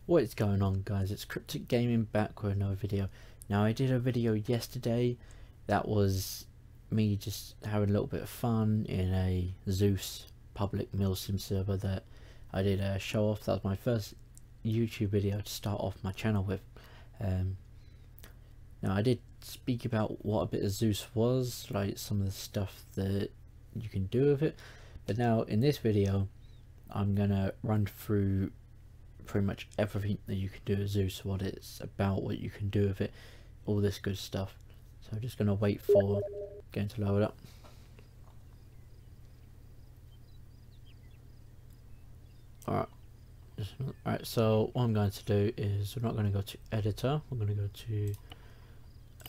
What is going on, guys? It's Cryptic Gaming back with another video. Now, I did a video yesterday that was me just having a little bit of fun in a Zeus public milsim server that I did a show off. That was my first YouTube video to start off my channel with. Now, I did speak about what a bit of Zeus was, like some of the stuff that you can do with it, but now in this video I'm gonna run through pretty much everything that you can do with Zeus, what it's about, what you can do with it, all this good stuff. So I'm just gonna wait for going to load up. Alright, so what I'm going to do is we're not going to go to editor, we're going to go to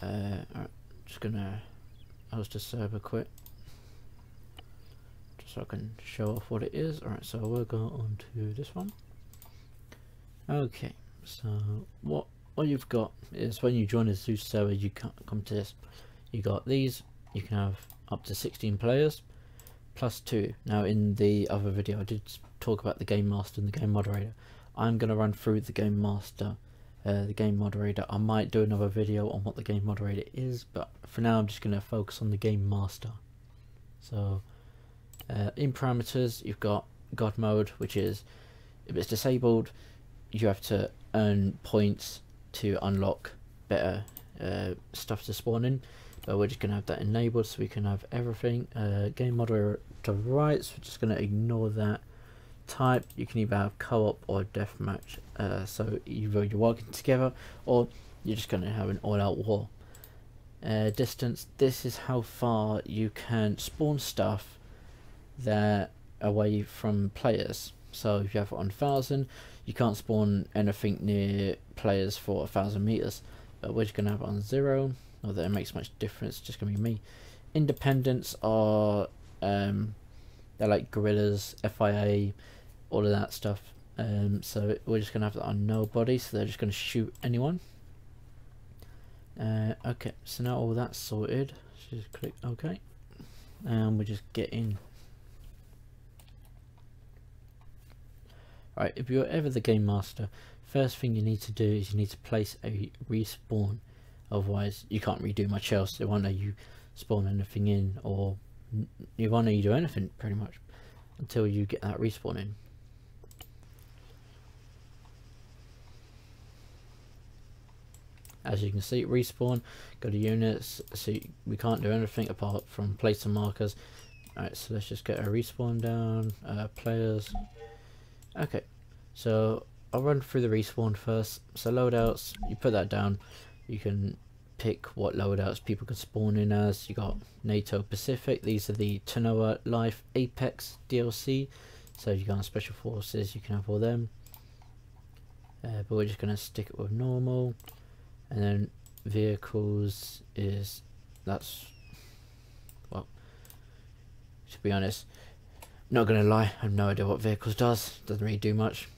alright, just gonna host a server quick just so I can show off what it is. Alright, so we'll go on to this one. Okay, so what you've got is when you join a Zeus server, you can't come to this. You got these, you can have up to 16 players plus 2. Now in the other video I did talk about the game master and the game moderator. I'm going to run through the game master, the game moderator. I might do another video on what the game moderator is, but for now I'm just going to focus on the game master. So in parameters you've got God mode, which is if it's disabled you have to earn points to unlock better stuff to spawn in, but we're just going to have that enabled so we can have everything. Game moderator rights, we're just going to ignore that. Type, you can either have co-op or deathmatch, so either you're working together or you're just going to have an all-out war. Distance, this is how far you can spawn stuff that away from players. So if you have it on 1000, you can't spawn anything near players for 1000 meters, but we're just going to have it on 0. Not that it makes much difference, it's just going to be me. Independents are they're like gorillas, FIA, all of that stuff. So we're just going to have that on nobody, so they're just going to shoot anyone. Okay, so now all that's sorted, just click OK, and we just get in. Right, if you're ever the game master, first thing you need to do is you need to place a respawn, otherwise you can't redo much else. They won't let you spawn anything in, or you won't let you do anything pretty much until you get that respawn in. As you can see, respawn, go to units, see we can't do anything apart from place some markers. Alright, so let's just get a respawn down, players. Okay, so I'll run through the respawn first. So loadouts, you put that down, you can pick what loadouts people can spawn in as. You got NATO Pacific, these are the Tanoa Life Apex DLC, so you got special forces, you can have all them, but we're just going to stick it with normal. And then vehicles is, that's, well, to be honest, not gonna lie, I have no idea what vehicles does, doesn't really do much,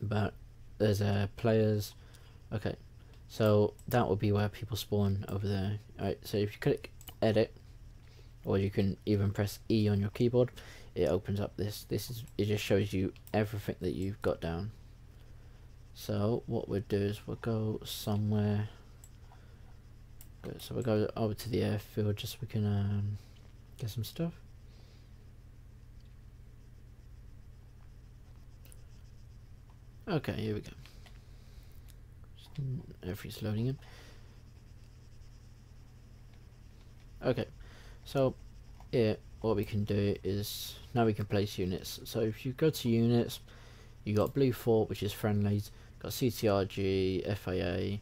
but there's players. Okay, so that will be where people spawn over there. Alright, so if you click edit, or you can even press E on your keyboard, it opens up this is, it just shows you everything that you've got down. So what we'll do is we'll go somewhere, so we'll go over to the airfield just so we can get some stuff. Okay, here we go. Everything's loading in. Okay, so yeah, what we can do is now we can place units. So if you go to units, you got Blue Fort, which is friendlies, got CTRG, FAA,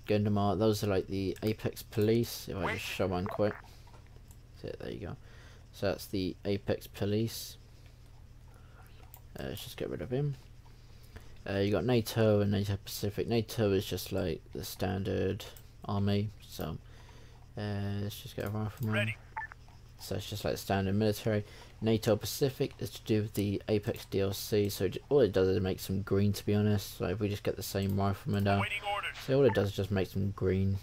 Gundamar, those are like the Apex Police. If I just show one quick, so there you go. So that's the Apex Police. Let's just get rid of him. You got NATO and NATO Pacific. NATO is just like the standard army, so let's just get a rifleman. So it's just like the standard military. NATO Pacific is to do with the Apex DLC, so all it does is make some green, to be honest. So if we just get the same rifleman down, so all it does is just make some green,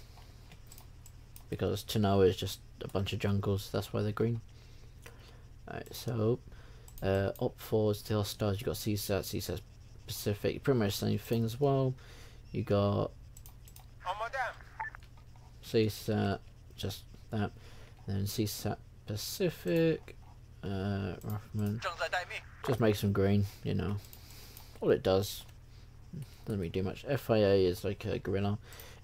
because Tanoa is just a bunch of jungles, that's why they're green. Alright, so Op 4 is the hostiles, you got CSAT Pacific, pretty much the same thing as well. You got CSAT, just that, and then CSAT Pacific, Rothman, just makes them green, you know, all it does, doesn't really do much. FIA is like a guerrilla.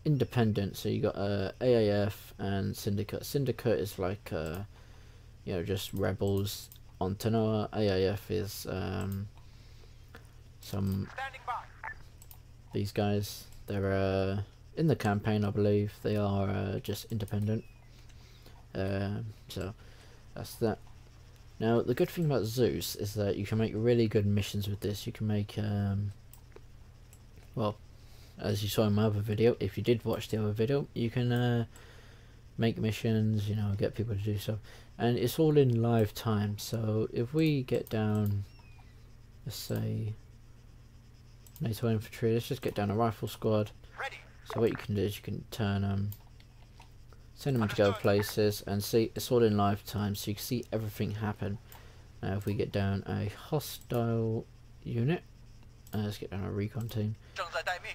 Independent, so you got AAF and Syndicate. Syndicate is like, you know, just rebels on Tanoa. AAF is these guys, they're in the campaign, I believe. They are just independent. So that's that. Now the good thing about Zeus is that you can make really good missions with this. You can make well, as you saw in my other video, if you did watch the other video, you can make missions, you know, get people to do stuff, and it's all in live time. So if we get down, let's say NATO infantry, let's just get down a rifle squad. So what you can do is you can turn them, send them to go places, and see it's all in live time, so you can see everything happen. Now if we get down a hostile unit, let's get down a recon team,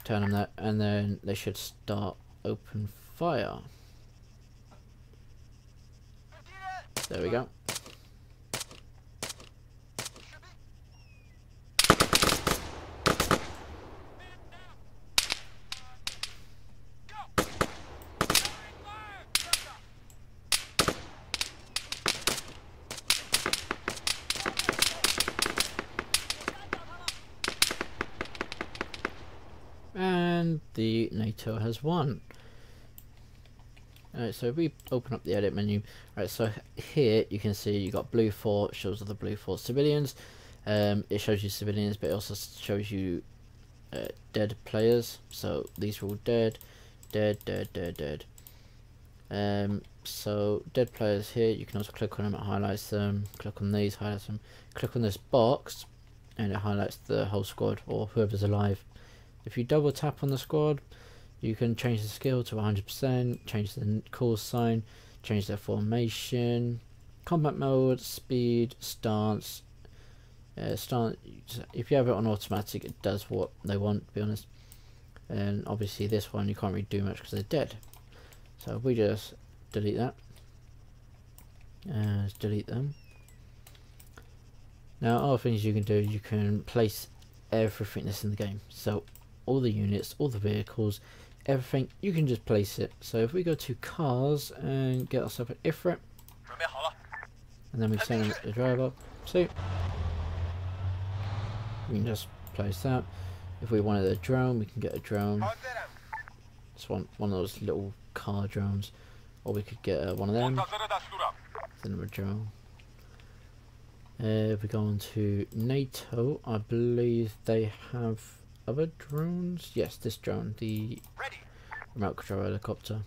turn them that, and then they should start open fire. There we go. And the NATO has won. Alright, so if we open up the edit menu, alright, so here you can see you got blue fort, shows all the blue fort civilians. It shows you civilians, but it also shows you dead players. So these are all dead. So dead players here, you can also click on them, it highlights them. Click on these, highlights them. Click on this box, and it highlights the whole squad or whoever's alive. If you double tap on the squad, you can change the skill to 100%, change the call sign, change their formation, combat mode, speed, stance. Stance. If you have it on automatic, it does what they want, to be honest. And obviously this one you can't really do much because they're dead. So if we just delete that, let's delete them. Now other things you can do, you can place everything that's in the game. So all the units, all the vehicles, everything, you can just place it. So if we go to cars and get ourselves an Ifrit, and then we send them the driver, see, we can just place that. If we wanted a drone, we can get a drone. Just one of those little car drones, or we could get one of them. Send them a drone. If we go on to NATO, I believe they have other drones. Yes, this drone, the remote control helicopter,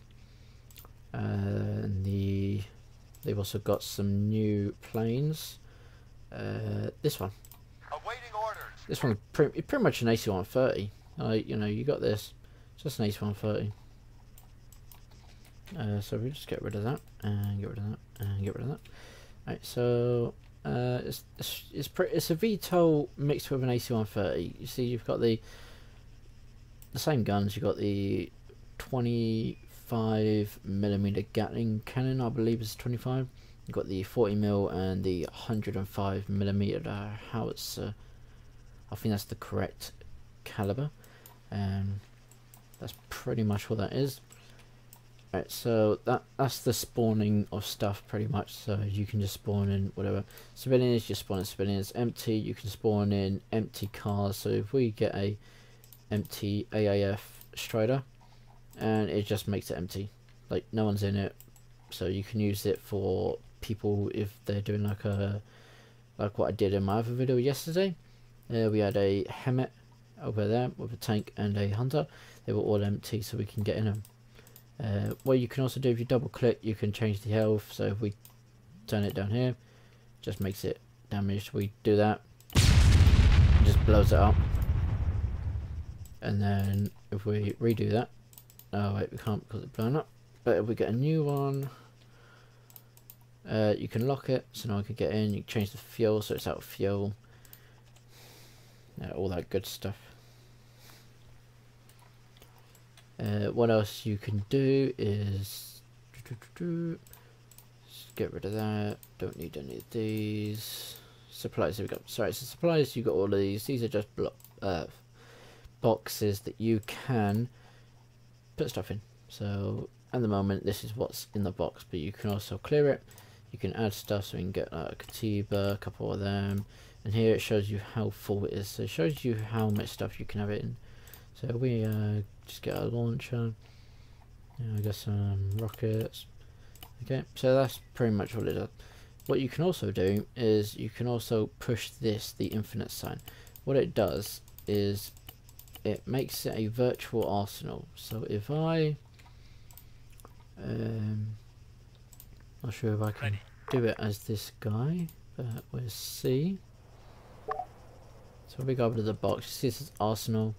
and they've also got some new planes. This one. This one's pretty much an AC-130. You know, you got this. It's just an AC-130. So we just get rid of that and get rid of that and get rid of that. Right, so it's a VTOL mixed with an AC-130. You see, you've got the same guns. You've got the 25mm Gatling cannon, I believe is 25. You've got the 40mm and the 105mm howitzer. I think that's the correct caliber. That's pretty much what that is. Right, so that's the spawning of stuff pretty much. So you can just spawn in whatever civilians, just spawn in civilians. Empty, you can spawn in empty cars. So if we get a empty AAF Strider, and it just makes it empty, like no one's in it. So you can use it for people if they're doing like what I did in my other video yesterday. We had a Hemet over there with a tank and a hunter. They were all empty, so we can get in them. What you can also do, if you double click, you can change the health. So if we turn it down here, just makes it damaged. We do that, it just blows it up. And then if we redo that, oh wait, we can't because it's blown up. But if we get a new one, you can lock it, so now I can get in. You can change the fuel, so it's out of fuel. all that good stuff. What else you can do is just get rid of that. Don't need any of these. Supplies, there we go. Sorry, so supplies, you got all of these. These are just boxes that you can put stuff in. So at the moment this is what's in the box, but you can also clear it. You can add stuff, so you can get a Katiba, a couple of them, and here it shows you how full it is. So it shows you how much stuff you can have it in. So we just get a launcher, I guess some rockets. Okay, so that's pretty much what it does. What you can also do is you can also push this, the infinite sign. What it does is it makes it a virtual arsenal. So if I not sure if I can do it as this guy, but we'll see. So if we go over to the box, you see this is arsenal.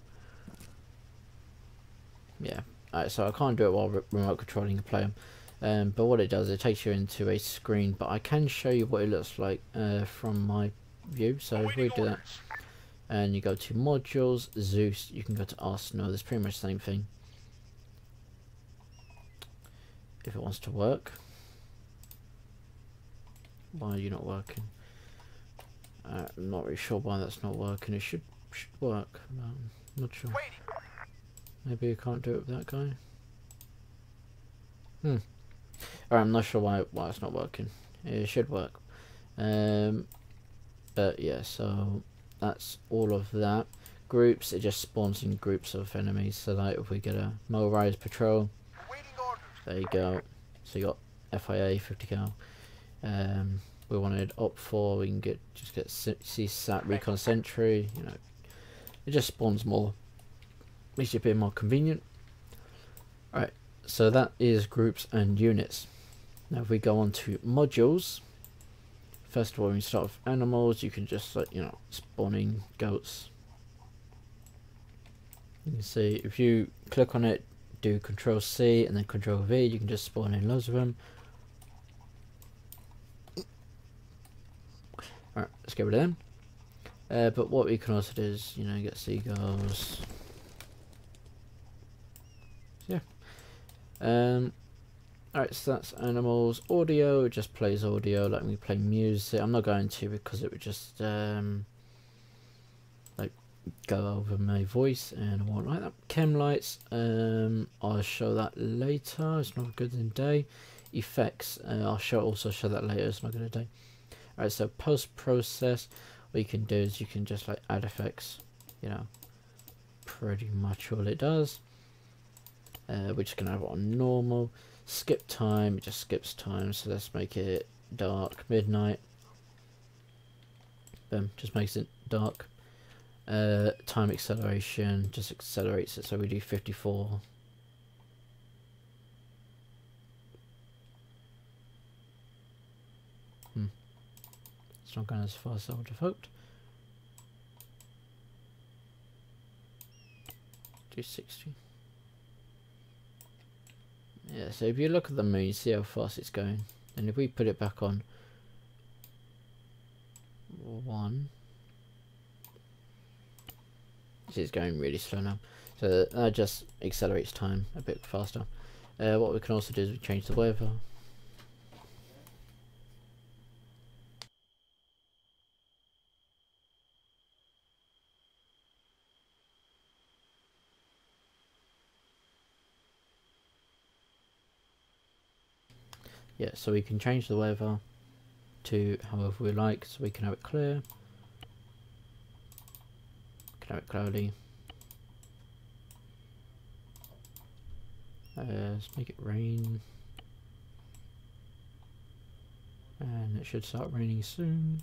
Yeah, alright, so I can't do it while remote controlling the player. But what it does, it takes you into a screen, but I can show you what it looks like from my view. So if we do that, and you go to modules, Zeus, you can go to Arsenal, there's pretty much the same thing. If it wants to work. Why are you not working? I'm not really sure why that's not working. It should work, but I'm not sure. Maybe I can't do it with that guy. Alright, I'm not sure why it's not working. It should work. But yeah, so that's all of that. Groups, it just spawns in groups of enemies. So like if we get a motorized patrol, there you go. So you got FIA 50 cal. We wanted op 4, we can just get CSAT recon sentry. You know, it just spawns more, makes it a bit more convenient. Alright, so that is groups and units. Now if we go on to modules, first of all, when you start with animals, you can just, like, you know, spawning goats. You can see if you click on it, do Control C and then Control V, you can just spawn in loads of them. Alright, let's get rid of them. But what we can also do is, you know, get seagulls. Yeah. Alright, so that's animals. Audio, it just plays audio like we play music. I'm not going to because it would just like go over my voice and I won't like that. Chem lights, I'll show that later. It's not a good in day. Effects, I'll also show that later. It's not good in day. Alright, so post process, what you can do is you can just like add effects, you know, pretty much all it does. We're just gonna have it on normal. Skip time, it just skips time, so let's make it dark, midnight. Boom, just makes it dark. Time acceleration just accelerates it, so we do 54. It's not going as fast as I would have hoped. Do 60. Yeah, so if you look at the moon, you see how fast it's going. And if we put it back on 1, it's going really slow now. So that just accelerates time a bit faster. What we can also do is we change the weather. Yeah, so we can change the weather to however we like, so we can have it clear, we can have it cloudy, let's make it rain, and it should start raining soon.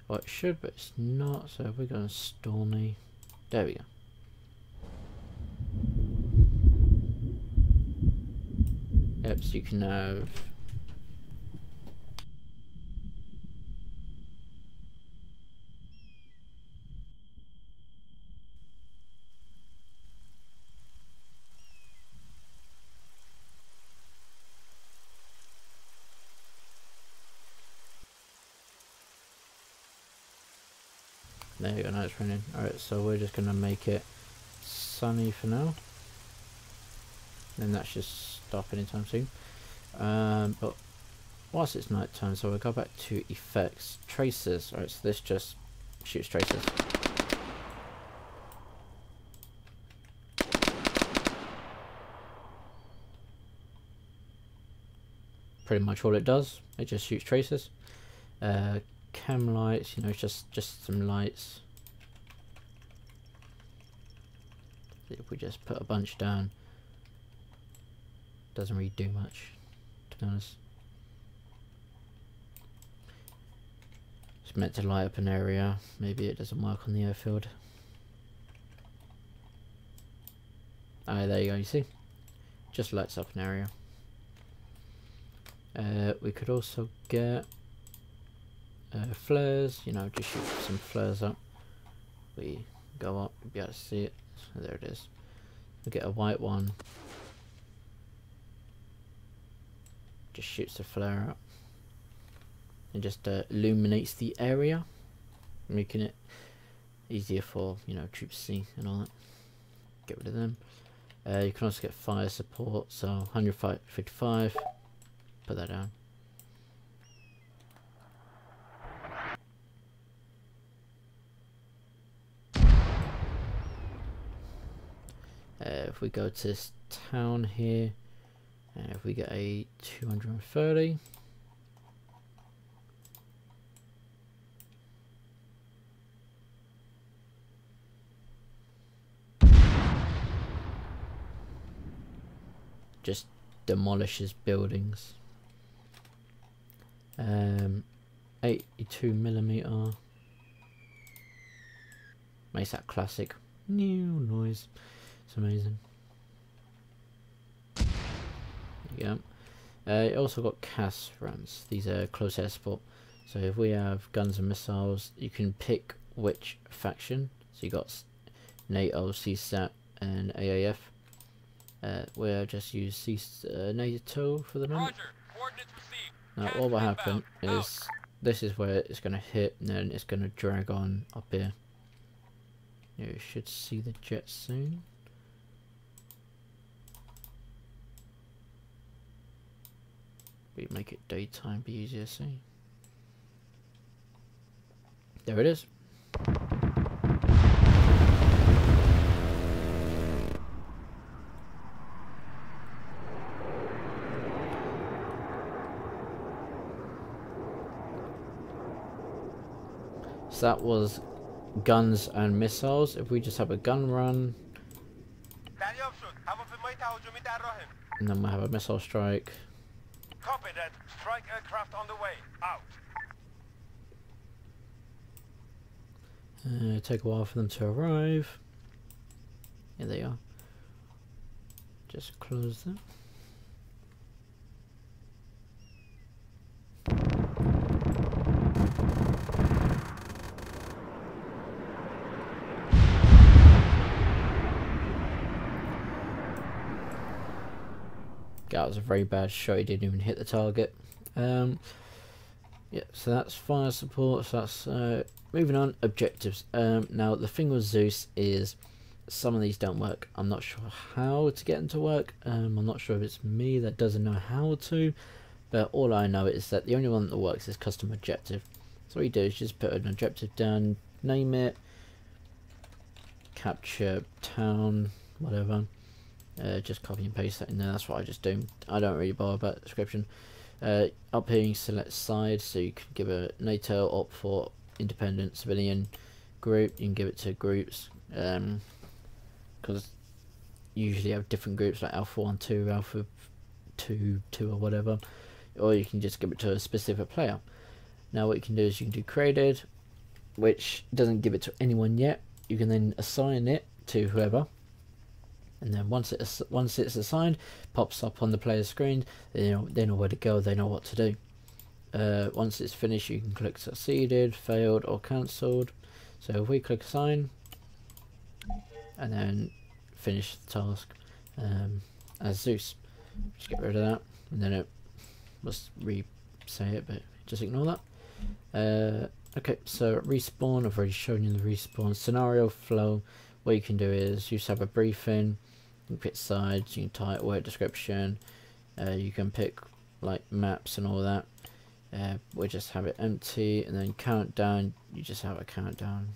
Well, it should, but it's not, so if we're going stormy, there we go. Yep, so you can have There you go, now it's raining. Alright, so we're just going to make it sunny for now. Then that should stop anytime soon. But whilst it's night time, so we'll go back to effects, traces. Alright, so this just shoots traces. Pretty much all it does, it just shoots traces. Cam lights, you know, just some lights. If we just put a bunch down, doesn't really do much, to be honest. It's meant to light up an area, maybe it doesn't work on the airfield. Ah, there you go, you see? Just lights up an area. We could also get flares, you know, just shoot some flares up. We go up, you'll be able to see it. So there it is. We get a white one. Just shoots the flare up. And just illuminates the area, making it easier for, you know, troops to see and all that. Get rid of them. You can also get fire support, so 155. Put that down. If we go to this town here, and if we get a 230, just demolishes buildings. 82mm makes that classic new noise. It's amazing. There you go. It also got CAS runs. These are close air support. So if we have guns and missiles, you can pick which faction. So you got NATO, CSAT, and AAF. We'll just use NATO for the moment. Now what will happen is this is where it's going to hit, and then it's going to drag on up here. You should see the jet soon. We make it daytime, be easier to see. There it is. So that was guns and missiles. If we just have a gun run, and then we'll have a missile strike. Copy that. Strike aircraft on the way. Out. Take a while for them to arrive. Here they are. Just close them. That was a very bad shot, he didn't even hit the target. Yeah, so that's fire support, so that's moving on, objectives. Now the thing with Zeus is some of these don't work. I'm not sure how to get them to work. I'm not sure if it's me that doesn't know how to, but all I know is that the only one that works is custom objective. So what you do is just put an objective down, name it, capture town, whatever. Just copy and paste that in there. That's what I just do. I don't really bother about the description. Up here you select side, so you can give a NATO, opt for independent civilian group. You can give it to groups, because usually have different groups like Alpha 1, 2, Alpha 2, 2 or whatever, or you can just give it to a specific player. Now what you can do is you can do created, which doesn't give it to anyone yet. You can then assign it to whoever. And then once it's assigned, pops up on the player's screen. They know where to go. They know what to do. Once it's finished, you can click succeeded, failed, or cancelled. So if we click assign, and then finish the task as Zeus, just get rid of that, and then it must re-say it, but just ignore that. Okay, so respawn, I've already shown you the respawn scenario flow. What you can do is you just have a briefing, you can pick sides, you can type word description, you can pick like maps and all that. We'll just have it empty, and then countdown, you just have a countdown.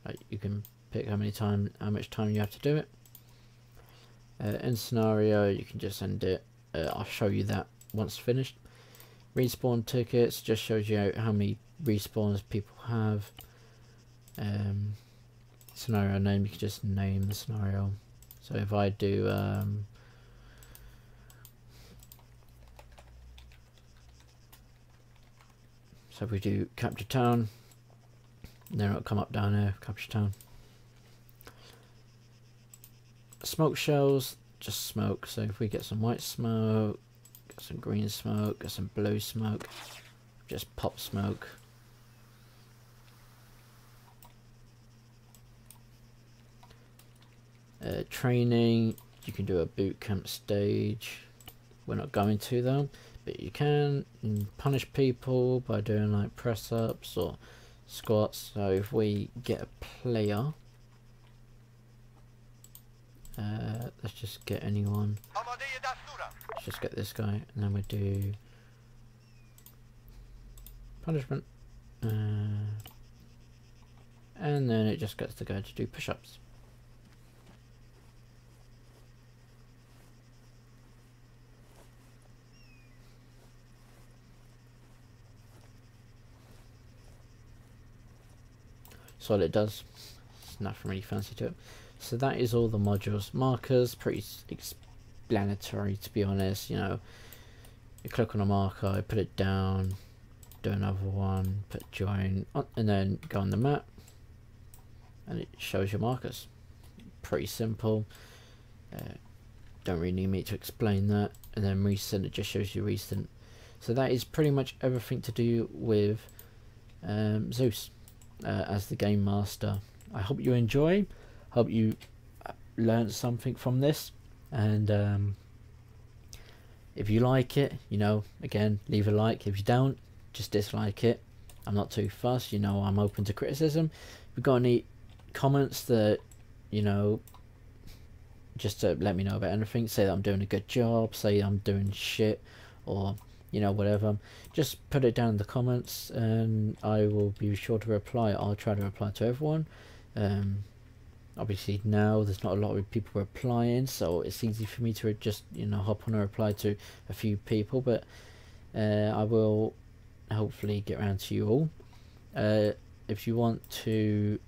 Like you can pick how much time you have to do it. End scenario, you can just end it. I'll show you that once finished. Respawn tickets just shows you how many respawns people have. Scenario name, you can just name the scenario. So if I do so if we do capture town, then it'll come up down there, capture town. Smoke shells, just smoke. So if we get some white smoke, get some green smoke, get some blue smoke, just pop smoke. Training, you can do a boot camp stage. We're not going to though, but you can punish people by doing like press ups or squats. So if we get a player, let's just get anyone. Let's just get this guy, and then we do punishment, and then it just gets the guy to do push-ups. So all it does, it's nothing really fancy to it. So that is all the modules. Markers, pretty explanatory to be honest. You know, you click on a marker, I put it down, do another one, put join, and then go on the map, and it shows your markers. Pretty simple. Don't really need me to explain that. And then recent, it just shows you recent. So that is pretty much everything to do with Zeus. As the game master. I hope you enjoy, hope you learned something from this, and if you like it, you know, again, leave a like. If you don't, just dislike it. I'm not too fussed, you know, I'm open to criticism. If you've got any comments that, you know, just to let me know about anything, say that I'm doing a good job, say I'm doing shit, or you know, whatever, just put it down in the comments and I will be sure to reply. I'll try to reply to everyone. Obviously now there's not a lot of people replying, so it's easy for me to just, you know, hop on and reply to a few people, but I will hopefully get around to you all. If you want to,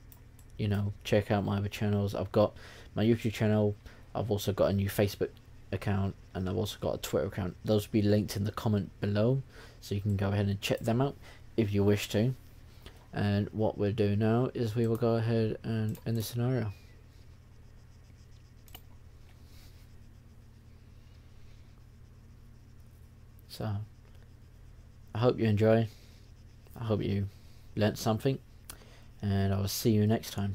you know, check out my other channels, I've got my YouTube channel, I've also got a new Facebook account, and I've also got a Twitter account. Those will be linked in the comment below, so you can go ahead and check them out if you wish to. And what we'll do now is we will go ahead and end the scenario. So I hope you enjoy, I hope you learnt something, and I will see you next time.